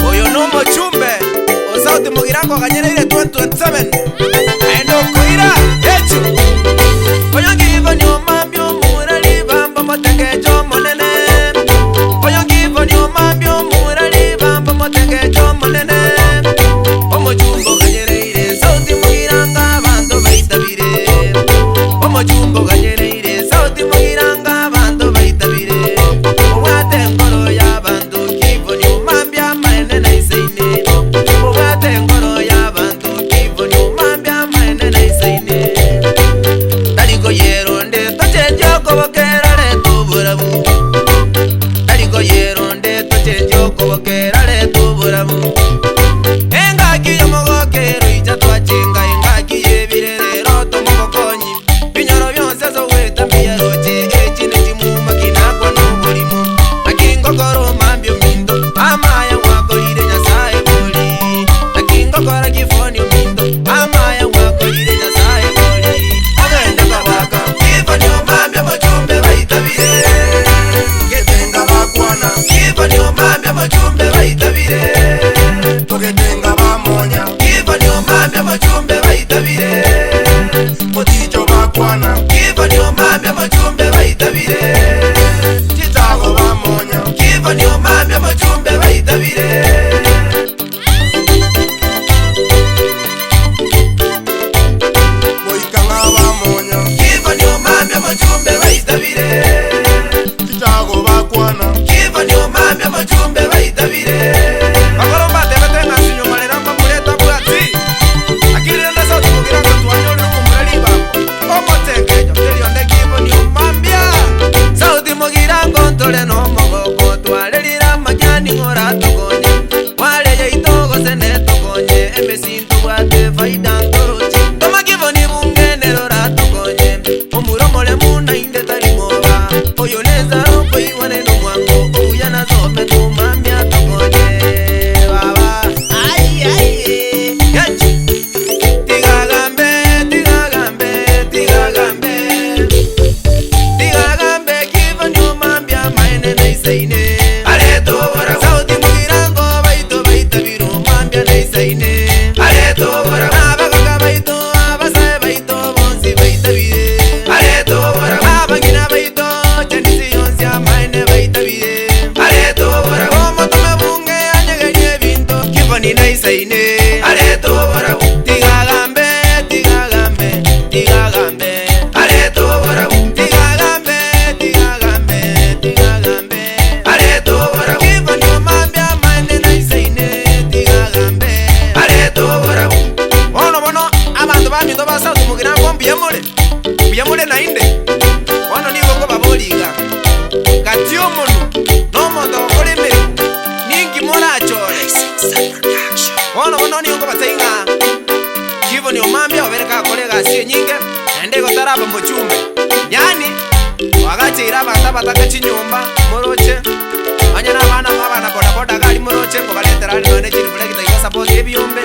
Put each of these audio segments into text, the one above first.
Oyo numo chumbe Osauti Mugirango Kanyereire 2027 Aendo kuira Echu Oyo ngivo ni umambio Murali bamba motenge chomo nene Oyo ngivo ni umambio Murali bamba motenge chomo nene Omo chumbo Kanyereire Sauti Mugiranga Bando baitabire Omo chumbo Kanyereire Sauti Mugiranga Bando baitabire Owate ngoro ya bandu Kivo ni umambia maene na isaine Owate ngoro ya bandu Kivo ni umambia maene na isaine Dariko yeronde toche joko wakera le tuburabu Dariko yeronde toche joko wakera le tuburabu Engaki yomogokero ijatwa chinga Engaki yebirerero tomogokonyi Binyoro byonse zo weta mbiyaroche Echine chimuma kinakwa n'uburimu Akingokoro mambio mindo Amaya wakorire nyasaye boli Akingokora kifoni mindo Amaya wakorire nyasaye boli Agende kabaka Kifoni umambia machumbe baitabire Getenga bakwana, Kifoni umambia machumbe baitabire togetenga bamonya, Kifoni umambia machumbe baitabire moticho bakwana, Kifoni umambia machumbe baitabire chitago bamonya, Kifoni umambia machumbe baitabire boikanga bamonya, Kifoni umambia machumbe baitabire chitago bakwana, Kifoni umambia machumbe baitabire Bakoro mbate betenga sinyo malera mamureta buati Akirira na sauti Mugiranga tuanyori kumurali bambo Omotengejo terionde Kifoni umambia Sauti Mugiranga ntole no mogoko Twarerira manyani ngora tokonye Wale ya itogo sene tokonye Emesintu wate faida ntorochi Toma Kifoni bungenero ra tokonye Omuromole muna inde tarimoba Oyoneza ropo iwane no mwango Uyana zome tumambia tokonye Baba Ay ay Gachi Tigagambe Tigagambe Tigagambe Tigagambe Kifoni umambia maene na isaine Areto bora Sauti Mugirango baito baita biro umambia na isaine Areto bora Abagaga baito abasae baito bonsi baita bire Areto bora Abagina baito chanisi yonsi amaene baita bire Areto bora Como tome bunge anyegerie binto Kifoni na isaine Areto bora Tigagambe Tigagambe Tigagambe Areto bora Tigagambe Tigagambe Tigagambe Areto bora Kifoni umambia maene na isaine Tigagambe Areto bora Bono abantu baminto basauti Mugirango mbiyemule na inde Bono nigoko baboliga Gati omunu Nomondo okoleme Ningi mora chore Bono nigoko batainga Kifoni umambia wabereka kolega siye nyinge Ende gotaraba mchumbe Yani Wagachira bata bataka chinyumba Moroche Anyana abana boda boda gali moroche Ngo baleterani none chini mulekita iwa support ebiyombe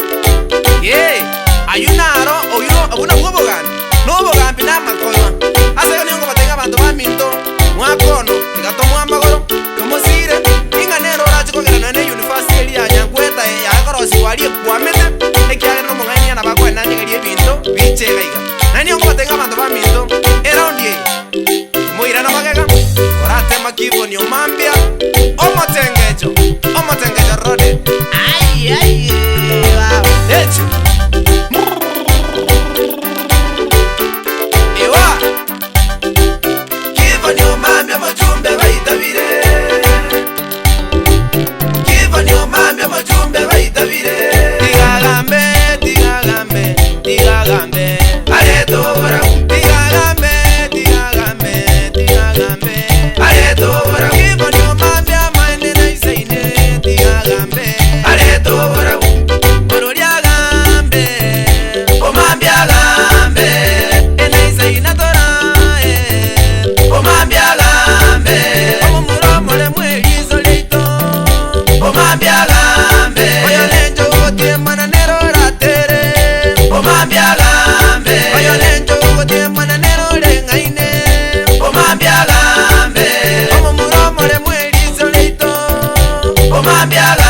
Ayunaro oyuro abuna mwobogambi Nobogambi namakono Asa yo niyongo batenga bantu baminto Mwakono Tigatomwa amagoro Tomosire Inga nero rachi kogera nane university eli ya nyangweta ya agorosi wali kuamete Eki ya no mongani ya nabakwa nani gari ebinto Biche gaiga Nani yongo batenga bantu baminto Around ye Muira na magega Korate Kifoni umambia Omotengejo rode Ay ay wow Echu Ewa Kifoni umambia machumbe baitabire Kifoni umambia machumbe baitabire Tigagambe Tigagambe Tigagambe Areto bora Tigagambe Tigagambe Tigagambe Areto bora Kifoni mambyaga